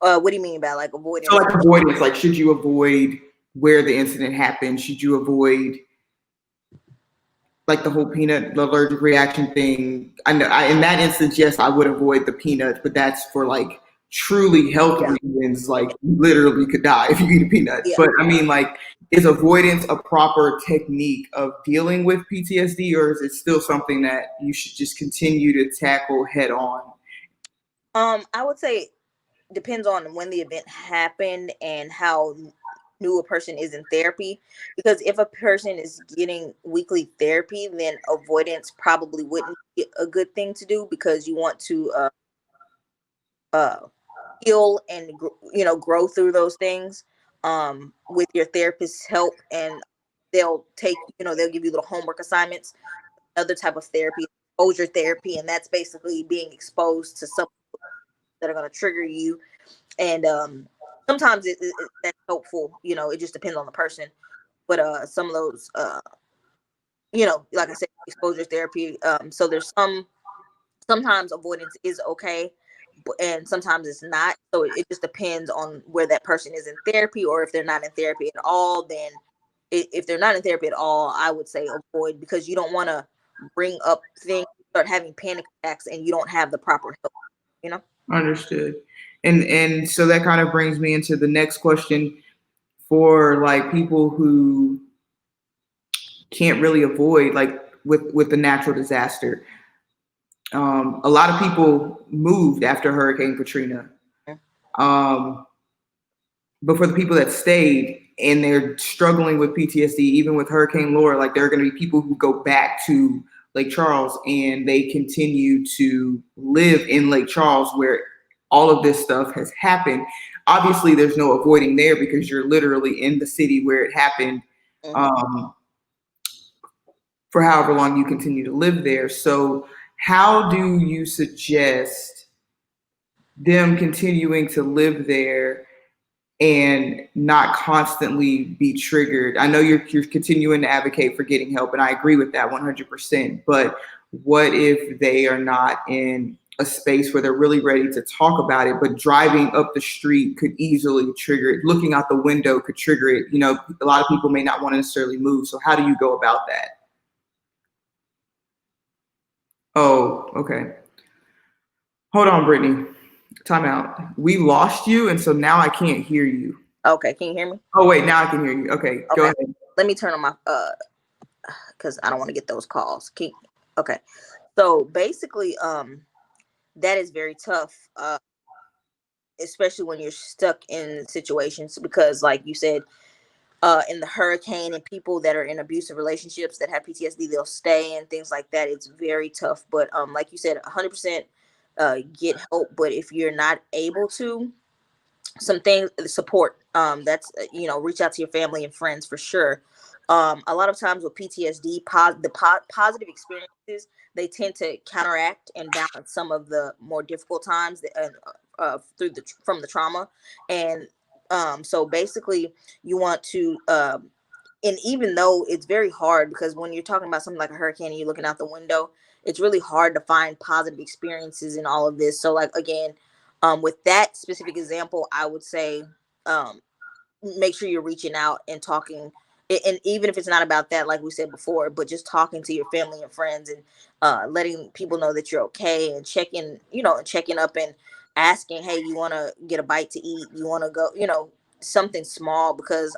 What do you mean by like So, avoidance? like avoidance, like should you avoid where the incident happened? Should you avoid like the whole peanut allergic reaction thing? I know in that instance, yes, I would avoid the peanuts, but that's for like truly health Yeah. reasons. Like you literally could die if you eat a peanut. Yeah. But I mean, like, is avoidance a proper technique of dealing with PTSD, or is it still something that you should just continue to tackle head on? I would say depends on when the event happened and how new a person is in therapy. Because if a person is getting weekly therapy, then avoidance probably wouldn't be a good thing to do because you want to uh, heal and grow through those things with your therapist's help, and they'll give you little homework assignments. Other type of therapy, exposure therapy, and that's basically being exposed to something that are going to trigger you. And sometimes that's helpful. It just depends on the person. But some of those, like I said, exposure therapy. So there's sometimes avoidance is okay, and sometimes it's not. So it just depends on where that person is in therapy, or if they're not in therapy at all. Then if they're not in therapy at all, I would say avoid, because you don't want to bring up things, start having panic attacks, and you don't have the proper help. You know. Understood. And so that kind of brings me into the next question for like people who can't really avoid like with the natural disaster. A lot of people moved after Hurricane Katrina. Um, but for the people that stayed and they're struggling with PTSD, even with Hurricane Laura, like there are going to be people who go back to Lake Charles and they continue to live in Lake Charles where all of this stuff has happened. Obviously, there's no avoiding there because you're literally in the city where it happened. Mm-hmm. Um, for however long you continue to live there. So, how do you suggest them continuing to live there and not constantly be triggered? I know you're continuing to advocate for getting help, and I agree with that 100%. But what if they are not in a space where they're really ready to talk about it, but driving up the street could easily trigger it? Looking out the window could trigger it. A lot of people may not want to necessarily move. So how do you go about that? Oh, okay. Hold on, Brittany. Time out. We lost you, and so now I can't hear you. Okay, can you hear me? Oh, wait, now I can hear you. Okay, go Okay, ahead. let me turn on my because I don't want to get those calls. Okay, so basically, that is very tough, especially when you're stuck in situations because, like you said, in the hurricane, and people that are in abusive relationships that have PTSD, they'll stay and things like that. It's very tough. But like you said, 100% get help. But if you're not able to, some things support, that's reach out to your family and friends for sure. A lot of times with PTSD, positive experiences, they tend to counteract and balance some of the more difficult times from the trauma. And so basically you want to and even though it's very hard, because when you're talking about something like a hurricane and you're looking out the window, it's really hard to find positive experiences in all of this. So like again, with that specific example, I would say um, make sure you're reaching out and talking. And even if it's not about that, like we said before, but just talking to your family and friends, and letting people know that you're okay, and checking up, and asking, hey, you want to get a bite to eat, you want to go, something small, because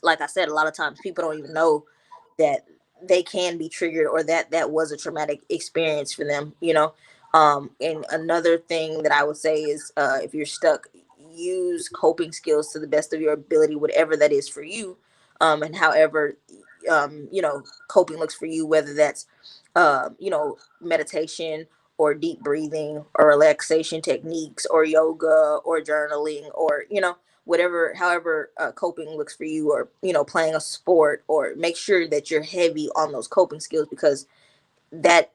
like I said, a lot of times people don't even know that they can be triggered, or that that was a traumatic experience for them. And another thing that I would say is, if you're stuck, use coping skills to the best of your ability, whatever that is for you. And however, coping looks for you, whether that's meditation, or deep breathing, or relaxation techniques, or yoga, or journaling, or whatever, however, coping looks for you, or playing a sport, or make sure that you're heavy on those coping skills, because that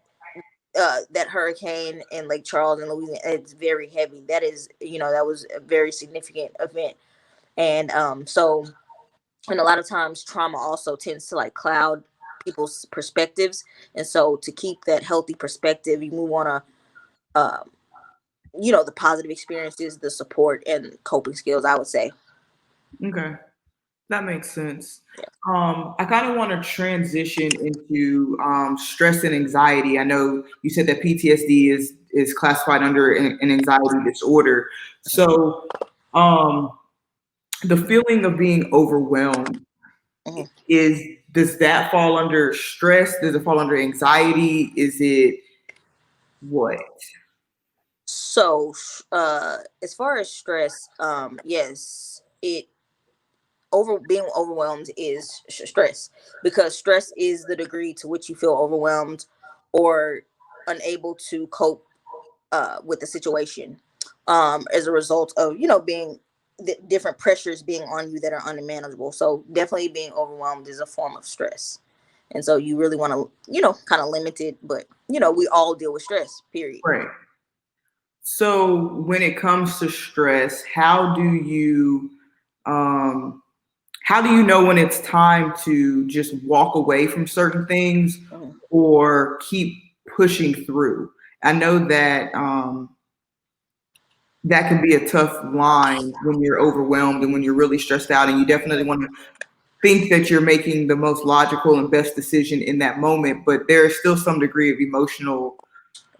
that hurricane in Lake Charles in Louisiana, it's very heavy. That is, that was a very significant event. And and a lot of times trauma also tends to like cloud people's perspectives. And so to keep that healthy perspective, you move on a the positive experiences, the support, and coping skills, I would say. Okay, that makes sense. I kind of want to transition into stress and anxiety. I know you said that PTSD is classified under an anxiety disorder. So, um, the feeling of being overwhelmed Mhm. is does that fall under stress? Does it fall under anxiety? Is it what? So, as far as stress, yes, it over being overwhelmed is stress, because stress is the degree to which you feel overwhelmed or unable to cope with the situation, as a result of being different pressures being on you that are unmanageable. So definitely being overwhelmed is a form of stress, and so you really want to kind of limit it. But we all deal with stress. Period. Right. So when it comes to stress, um, how do you know when it's time to just walk away from certain things Mhm. or keep pushing through? I know that that can be a tough line when you're overwhelmed and when you're really stressed out, and you definitely want to think that you're making the most logical and best decision in that moment, but there is still some degree of emotional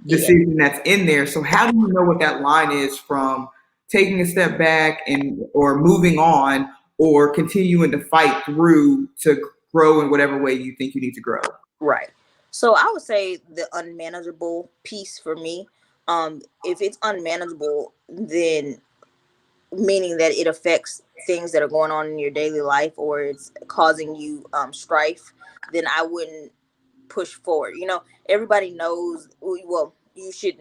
Yeah. decision that's in there. So how do you know what that line is from taking a step back and or moving on or continuing to fight through to grow in whatever way you think you need to grow? Right. So I would say the unmanageable piece for me, if it's unmanageable, then meaning that it affects things that are going on in your daily life, or it's causing you strife, then I wouldn't push forward. Everybody knows. Well, you should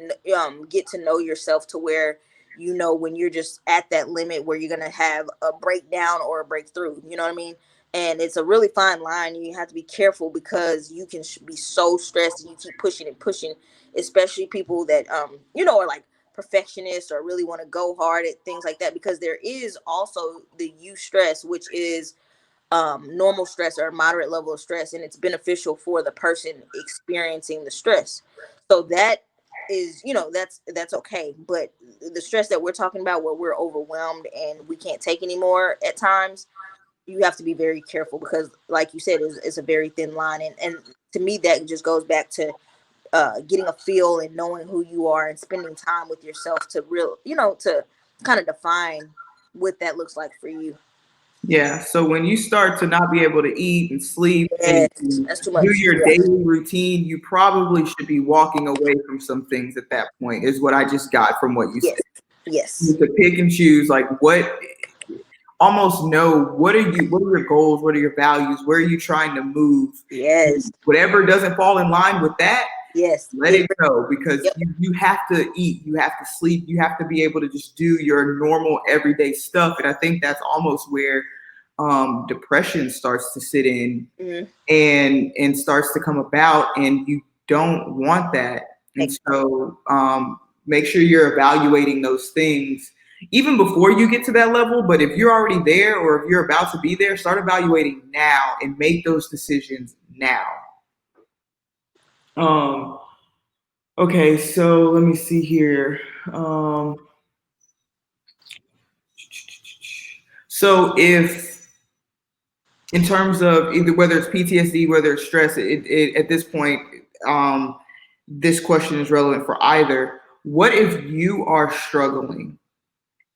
get to know yourself to where when you're just at that limit where you're gonna have a breakdown or a breakthrough. You know what I mean? And it's a really fine line. You have to be careful, because you can be so stressed and you keep pushing and pushing, especially people that are like perfectionists or really want to go hard at things like that, because there is also the stress, which is normal stress or a moderate level of stress, and it's beneficial for the person experiencing the stress. So that is, that's okay. But the stress that we're talking about, where we're overwhelmed and we can't take anymore at times, you have to be very careful, because like you said, it's a very thin line. And to me, that just goes back to getting a feel and knowing who you are and spending time with yourself to to kind of define what that looks like for you. Yeah. So when you start to not be able to eat and sleep and Yes, that's too do much. your Yeah. daily routine, you probably should be walking away from some things at that point, is what I just got from what you said. Yes. Yes. You could pick and choose like what almost know what are your goals, what are your values, where are you trying to move. Yes. Whatever doesn't fall in line with that, Yes. let Get it go, because Yep. you have to eat, you have to sleep, you have to be able to just do your normal everyday stuff. And I think that's almost where depression starts to sit in Hmm. and starts to come about, and you don't want that. And Exactly. so make sure you're evaluating those things even before you get to that level. But if you're already there or if you're about to be there, start evaluating now and make those decisions now. um okay, so let me see here. um so if in terms of either whether it's PTSD, whether it's stress, at this point, this question is relevant for either. what if you are struggling,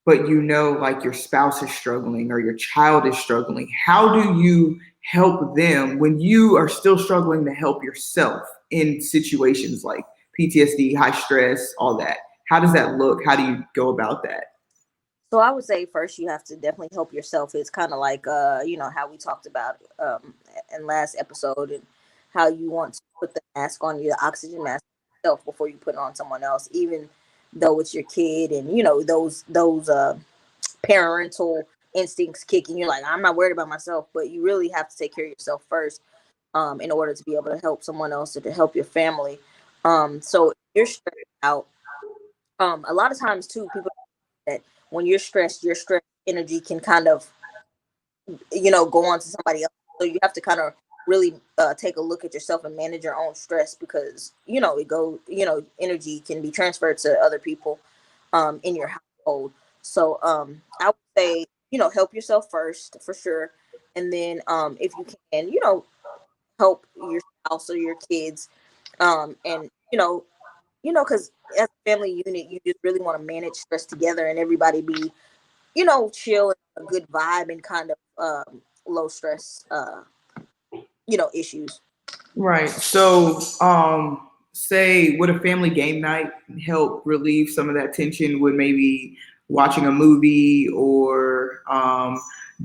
but you know, like your spouse is struggling or your child is struggling? How do you help them when you are still struggling to help yourself in situations like PTSD, high stress, all that? How does that look? How do you go about that? So I would say first you have to definitely help yourself. It's kind of like how we talked about in last episode, and how you want to put the mask on you, the oxygen mask on yourself before you put it on someone else, even though it's your kid, and those parental instincts kicking. You're like, I'm not worried about myself, but you really have to take care of yourself first, in order to be able to help someone else or to help your family. So if you're stressed out. A lot of times too, people that when you're stressed, your stress energy can kind of go on to somebody else. So you have to kind of really take a look at yourself and manage your own stress, because energy can be transferred to other people in your household. So I would say help yourself first for sure, and then if you can help your spouse or your kids, and because as a family unit, you just really want to manage stress together and everybody be chill and a good vibe and kind of low stress issues. Right. So, say, would a family game night help relieve some of that tension? Would maybe watching a movie or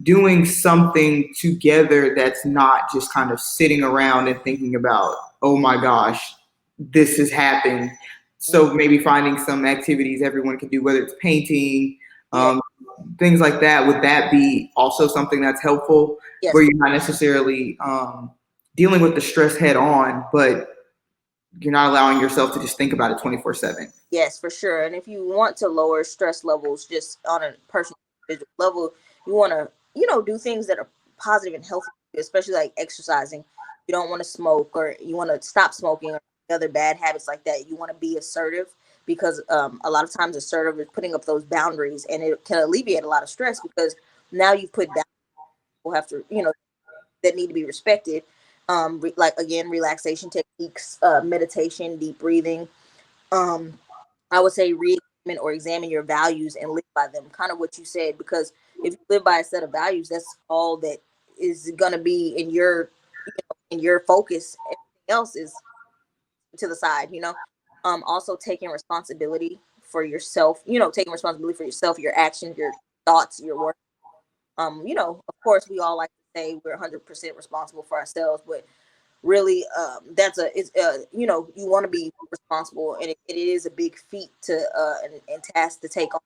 doing something together that's not just kind of sitting around and thinking about, oh my gosh, this has happened. So maybe finding some activities everyone can do, whether it's painting, Yeah. um, things like that. Would that be also something that's helpful, where Yes. you're not necessarily dealing with the stress head on, but you're not allowing yourself to just think about it 24/7? Yes, for sure. And if you want to lower stress levels just on a personal individual level, you want to, do things that are positive and healthy, especially like exercising. You don't want to smoke, or you want to stop smoking, or other bad habits like that. You want to be assertive, because a lot of times assertive is putting up those boundaries, and it can alleviate a lot of stress, because now you've put down people have to, that need to be respected. Like again, relaxation techniques, meditation, deep breathing. Um, I would say re-examine or examine your values and live by them. Kind of what you said, because if you live by a set of values, that's all that is gonna be in your focus. Everything else is to the side. Also taking responsibility for yourself. Taking responsibility for yourself, your actions, your thoughts, your work. Of course, we all like to say we're 100% responsible for ourselves, but really that's a it's you want to be responsible, and it is a big feat to and task to take on,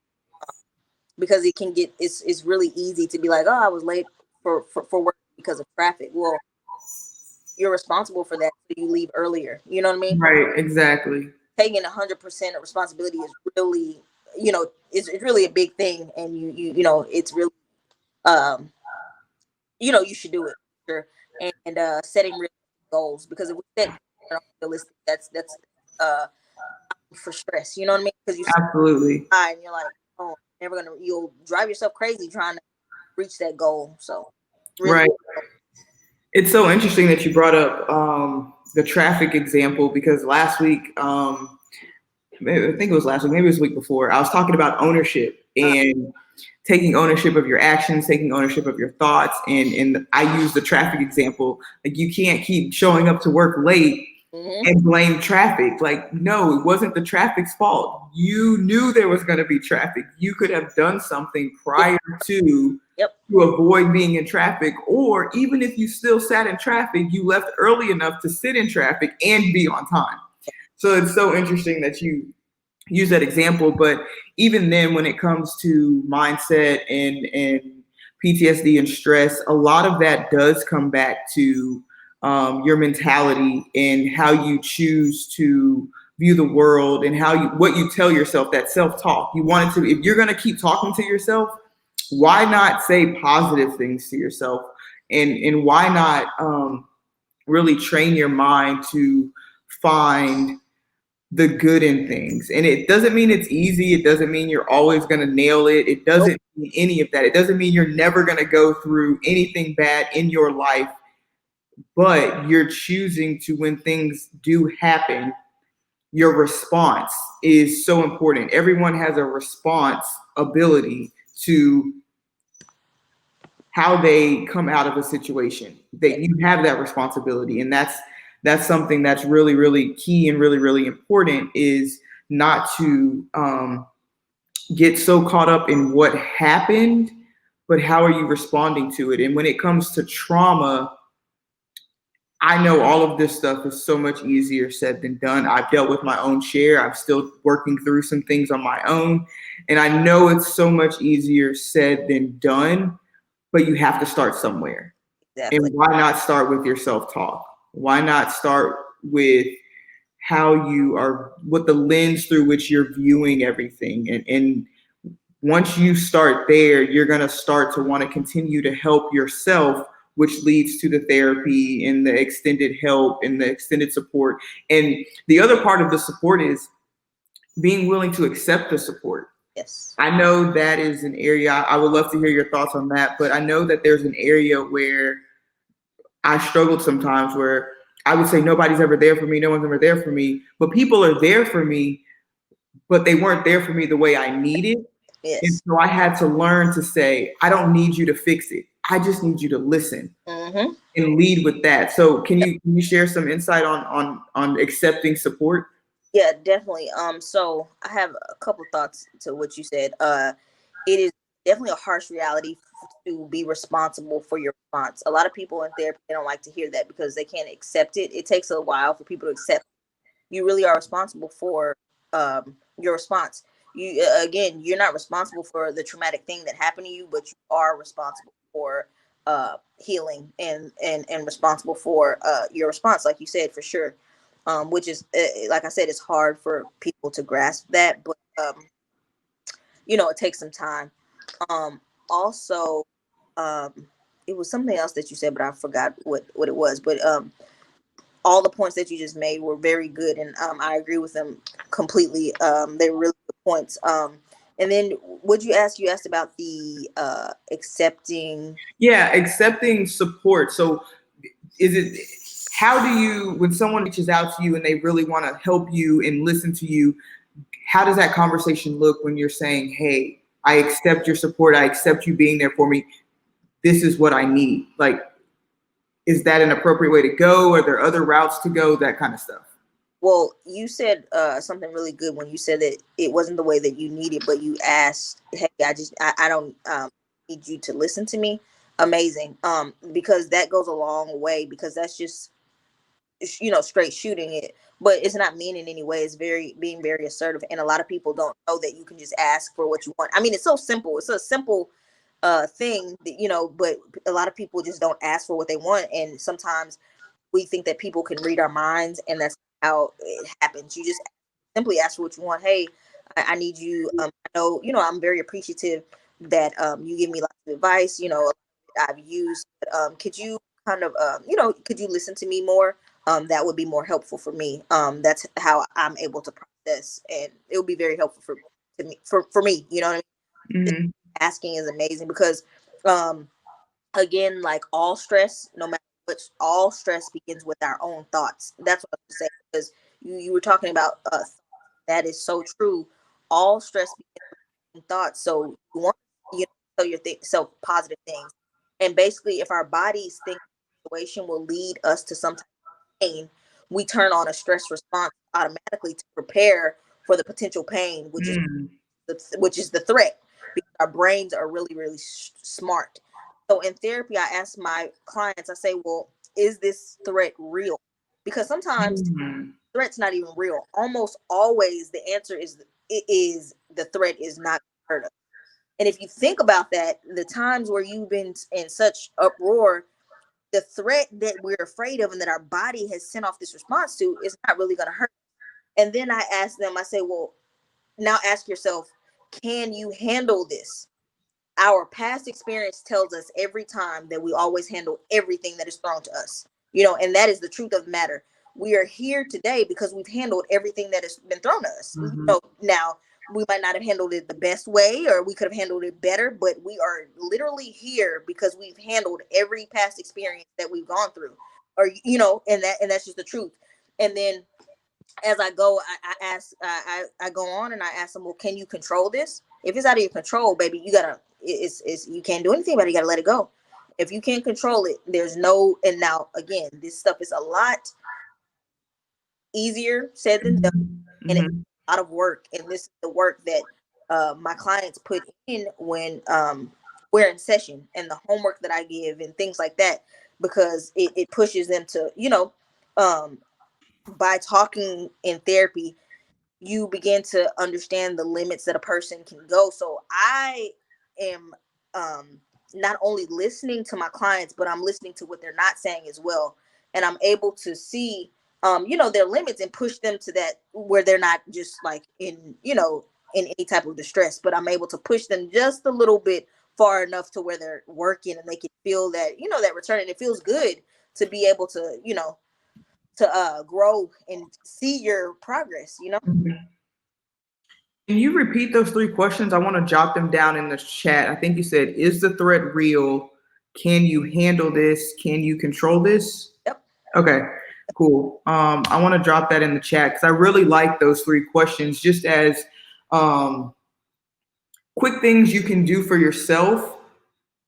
because it can get it's really easy to be like, oh, I was late for work because of traffic. Well, you're responsible for that, so you leave earlier. You know what I mean? Right, exactly. Taking 100% of responsibility is really, it's really a big thing, and it's really um you should do it, sure. And setting realistic goals, because if we set goals that aren't realistic, that's uh for stress. You know what I mean? Because you set Absolutely. high and you're like, oh, you'll drive yourself crazy trying to reach that goal. So really, Right. It's so interesting that you brought up the traffic example, because last week, I think it was last week, maybe it was the week before, I was talking about ownership uh, and taking ownership of your actions, taking ownership of your thoughts. And I use the traffic example. Like, you can't keep showing up to work late mm-hmm. and blame traffic. Like, no, it wasn't the traffic's fault. You knew there was going to be traffic. You could have done something Yep, prior yep, to avoid being in traffic. Or even if you still sat in traffic, you left early enough to sit in traffic and be on time. So it's so interesting that you use that example. But even then, when it comes to mindset and PTSD and stress, a lot of that does come back to your mentality and how you choose to view the world, and what you tell yourself, that self-talk. You want it to, if you're going to keep talking to yourself, why not say positive things to yourself? And why not really train your mind to find the good in things? And it doesn't mean it's easy. It doesn't mean you're always going to nail it. It nope, doesn't mean any of that. It doesn't mean you're never going to go through anything bad in your life, but you're choosing to, when things do happen, your response is so important. Everyone has a response ability to how they come out of a situation. Yeah, That you have that responsibility, and that's something that's really really key and really really important, is not to get so caught up in what happened, but how are you responding to it. And when it comes to trauma, I know all of this stuff is so much easier said than done. I've dealt with my own share. I'm still working through some things on my own. And I know it's so much easier said than done, but you have to start somewhere. exactly. And why not start with your self talk? Why not start with how you are, what the lens through which you're viewing everything? And once you start there, you're going to start to want to continue to help yourself, which leads to the therapy and the extended help and the extended support. And the other part of the support is being willing to accept the support. Yes. I know that is an area, I would love to hear your thoughts on that, but I know that there's an area where I struggled sometimes where I would say nobody's ever there for me, no one's ever there for me, but people are there for me, but they weren't there for me the way I needed. And Yes. so I had to learn to say, I don't need you to fix it. I just need you to listen Mm-hmm. and lead with that. So can you share some insight on accepting support? Yeah, definitely. So I have a couple thoughts to what you said. It is definitely a harsh reality to be responsible for your response. A lot of people in therapy, they don't like to hear that because they can't accept it. It takes a while for people to accept you really are responsible for your response. You again, you're not responsible for the traumatic thing that happened to you, but you are responsible for healing and responsible for your response, like you said, for sure. Which is like I said, it's hard for people to grasp that, but it takes some time. Um, Also, um, it was something else that you said, but I forgot what it was. But all the points that you just made were very good, and I agree with them completely. They're really good points. And then, would you ask? You asked about the accepting. Yeah, accepting support. So is it, how do you, when someone reaches out to you and they really want to help you and listen to you, how does that conversation look when you're saying, hey, I accept your support, I accept you being there for me, this is what I need? Like, is that an appropriate way to go? Are there other routes to go? That kind of stuff. Well, you said something really good when you said that it wasn't the way that you needed, but you asked, "Hey, I don't need you to listen to me." Amazing, because that goes a long way. Because that's just straight shooting it, but it's not mean in any way. It's very being very assertive, and a lot of people don't know that you can just ask for what you want. I mean, it's so simple. It's a simple thing that, but a lot of people just don't ask for what they want, and sometimes we think that people can read our minds, and that's how it happens. You just simply ask for what you want. Hey, I need you. I know, I'm very appreciative that you give me lots of advice. I've used. But, could you kind of, could you listen to me more? That would be more helpful for me. That's how I'm able to process, and it would be very helpful to me for me. You know what I mean? Just Mm-hmm. asking is amazing because um, again, like all stress, no matter what, all stress begins with our own thoughts. That's what I was saying because you were talking about that is so true. All stress begins with thoughts. So you want tell your self positive things, and basically, if our bodies think the situation will lead us to some type of pain, we turn on a stress response automatically to prepare for the potential pain, Mm-hmm. which is the threat, because our brains are really really smart. So in therapy, I ask my clients, I say, well, is this threat real? Because sometimes threat's not even real. Almost always the answer is the threat is not hurt us. And if you think about that, the times where you've been in such uproar, the threat that we're afraid of and that our body has sent off this response to is not really going to hurt. And then I ask them, I say, well, now ask yourself, can you handle this? Our past experience tells us every time that we always handle everything that is thrown to us, and that is the truth of the matter. We are here today because we've handled everything that has been thrown at us. Mm-hmm. Now we might not have handled it the best way, or we could have handled it better, but we are literally here because we've handled every past experience that we've gone through, or and that's just the truth. And then as I go, I ask, I go on and I ask them, well, can you control this? If it's out of your control, baby, you gotta, it's you can't do anything about it. You gotta let it go. If you can't control it, there's no. And now again, this stuff is a lot easier said than done, and it's Mm-hmm. a lot of work. And this is the work that my clients put in when we're in session, and the homework that I give and things like that, because it pushes them to, um, by talking in therapy, you begin to understand the limits that a person can go. So I am um, not only listening to my clients, but I'm listening to what they're not saying as well, and I'm able to see, their limits and push them to that where they're not just like in, in any type of distress, but I'm able to push them just a little bit far enough to where they're working and they can feel that, that return, and it feels good to be able to, to grow and see your progress. Mm-hmm. Can you repeat those three questions? I want to jot them down in the chat. I think you said, is the threat real? Can you handle this? Can you control this? Yep. Okay, cool. I want to drop that in the chat because I really like those three questions just as um, quick things you can do for yourself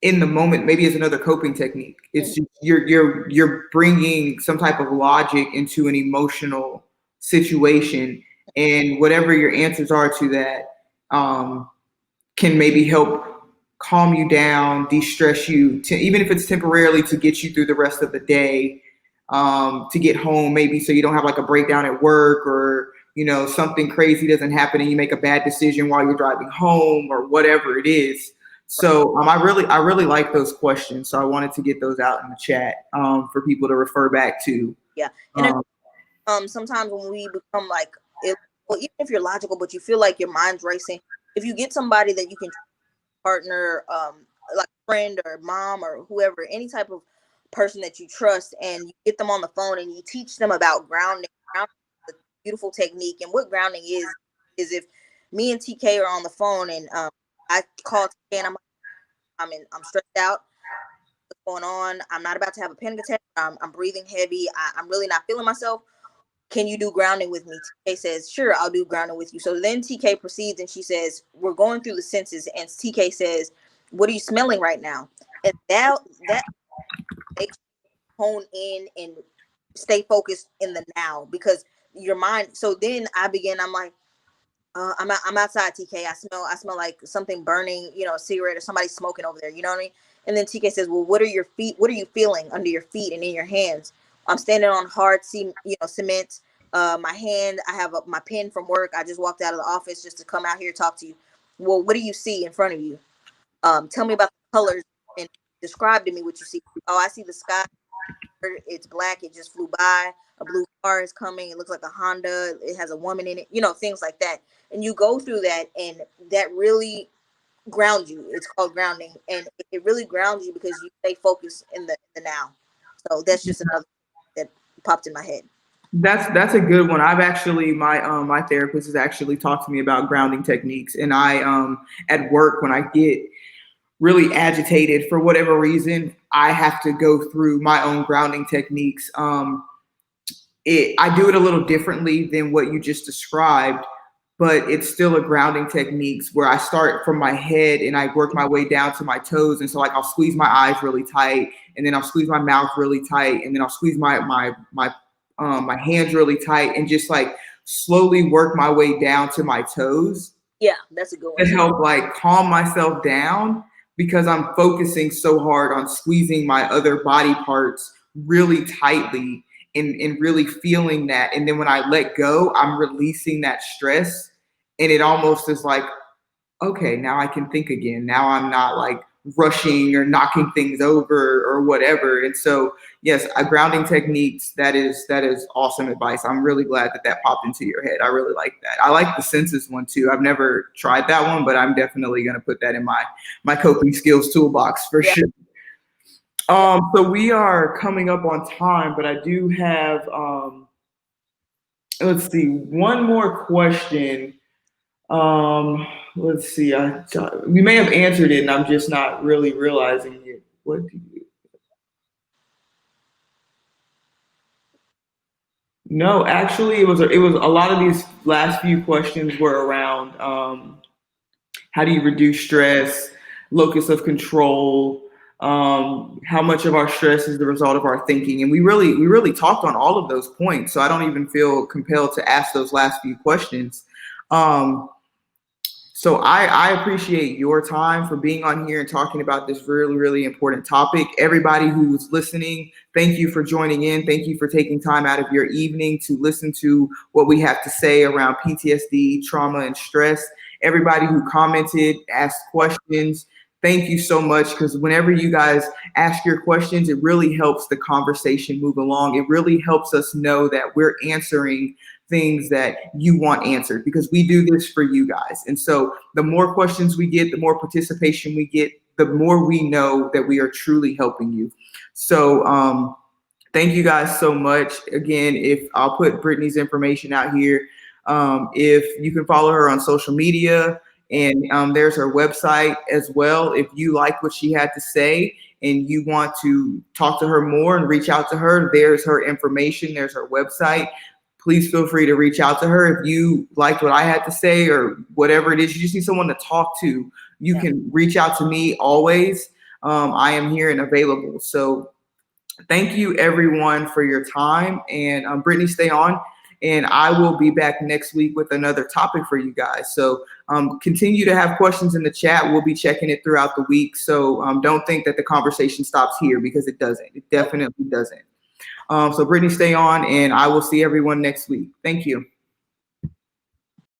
in the moment. Maybe as another coping technique. It's Mhm. just, you're bringing some type of logic into an emotional situation, and whatever your answers are to that um, can maybe help calm you down, de-stress you, to, even if it's temporarily, to get you through the rest of the day, to get home maybe so you don't have like a breakdown at work, or something crazy doesn't happen and you make a bad decision while you're driving home or whatever it is. So I really like those questions. So I wanted to get those out in the chat for people to refer back to. Yeah. And Um, sometimes when we become like, well, even if you're logical, but you feel like your mind's racing, if you get somebody that you can partner, like a friend or mom or whoever, any type of person that you trust, and you get them on the phone and you teach them about grounding. Grounding is a beautiful technique, and what grounding is if me and TK are on the phone and I call TK and I'm stressed out. What's going on? I'm not about to have a panic attack. I'm breathing heavy. I'm really not feeling myself. Can you do grounding with me? TK says, sure, I'll do grounding with you. So then TK proceeds and she says, we're going through the senses. And TK says, what are you smelling right now? And that makes you hone in and stay focused in the now, because your mind. So then I'm like, I'm outside, TK. I smell like something burning, a cigarette or somebody smoking over there. You know what I mean? And then TK says, well, what are your feet? What are you feeling under your feet and in your hands? I'm standing on hard, cement. My hand, I have my pen from work. I just walked out of the office just to come out here and talk to you. Well, what do you see in front of you? Tell me about the colors and describe to me what you see. Oh, I see the sky. It's black. It just flew by. A blue car is coming. It looks like a Honda. It has a woman in it. Things like that. And you go through that, and that really grounds you. It's called grounding, and it really grounds you because you stay focused in the now. So that's just another that popped in my head. that's a good one. I've actually, my therapist has actually talked to me about grounding techniques, and I at work, when I get really agitated for whatever reason, I have to go through my own grounding techniques. I do it a little differently than what you just described, but it's still a grounding techniques where I start from my head and I work my way down to my toes. And so like I'll squeeze my eyes really tight, and then I'll squeeze my mouth really tight, and then I'll squeeze my hands really tight, and just like slowly work my way down to my toes Yeah, that's a good one to too. help like calm myself down, because I'm focusing so hard on squeezing my other body parts really tightly, and really feeling that. And then when I let go, I'm releasing that stress. And it almost is like, okay, now I can think again. Now I'm not like rushing or knocking things over or whatever. And so, yes, grounding techniques. That is awesome advice. I'm really glad that popped into your head. I really like that. I like the senses one too. I've never tried that one, but I'm definitely gonna put that in my coping skills toolbox for Yeah, sure. yeah. So we are coming up on time, but I do have let's see, one more question. Let's see. We may have answered it, and I'm just not really realizing it. What do you? No, actually, it was a lot of these last few questions were around how do you reduce stress, locus of control, how much of our stress is the result of our thinking, and we really talked on all of those points. So I don't even feel compelled to ask those last few questions. Um, so I appreciate your time for being on here and talking about this really, really important topic. Everybody who's listening, thank you for joining in. Thank you for taking time out of your evening to listen to what we have to say around PTSD, trauma, and stress. Everybody who commented, asked questions, thank you so much, because whenever you guys ask your questions, it really helps the conversation move along. It really helps us know that we're answering things that you want answered, because we do this for you guys. And so the more questions we get, the more participation we get, the more we know that we are truly helping you. So thank you guys so much. Again, if I'll put Brittany's information out here, if you can follow her on social media, and there's her website as well. If you like what she had to say and you want to talk to her more and reach out to her, there's her information, there's her website. Please feel free to reach out to her. If you liked what I had to say or whatever it is, you just need someone to talk to, you can reach out to me always. I am here and available. So thank you everyone for your time. And Brittany, stay on. And I will be back next week with another topic for you guys. So continue to have questions in the chat. We'll be checking it throughout the week. So don't think that the conversation stops here, because it doesn't. It definitely doesn't. So Brittany, stay on, and I will see everyone next week. Thank you.